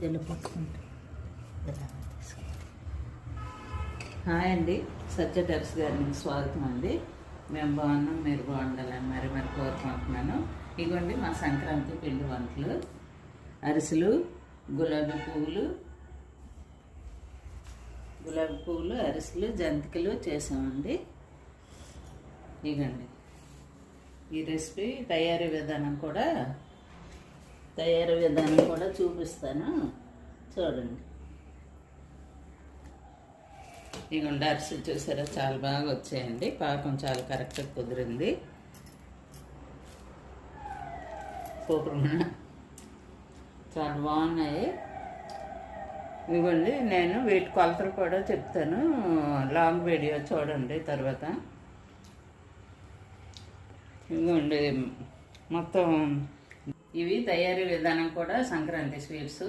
ఇలా పట్టుకుంటే ఇలా తీసుకుంటే. హాయ్ అండి, సత్య టెర్రస్ గారికి స్వాగతం అండి. మేము బాగున్నాం, మీరు బాగుండాలని మరి కోరుకుంటున్నాను. ఇదిగోండి మా సంక్రాంతి పిండి వంటలు: అరిసెలు, గులాబీ పువ్వులు, అరిసెలు, జంతికలు చేసామండి. ఇదిగోండి ఈ రెసిపీ తయారీ విధానం కూడా చూపిస్తాను, చూడండి. ఇదిగోండి అరిసెలు చూసారా, చాలా బాగా వచ్చాయండి. పాకం చాలా కరెక్ట్గా కుదిరింది. సూపర్, చాలా బాగున్నాయి. ఇవ్వండి, నేను వీటి కొలతలు కూడా చెప్తాను, లాంగ్ వీడియో చూడండి తర్వాత. ఇవ్వండి మొత్తం ఇవి తయారీ విధానం కూడా సంక్రాంతి స్వీట్స్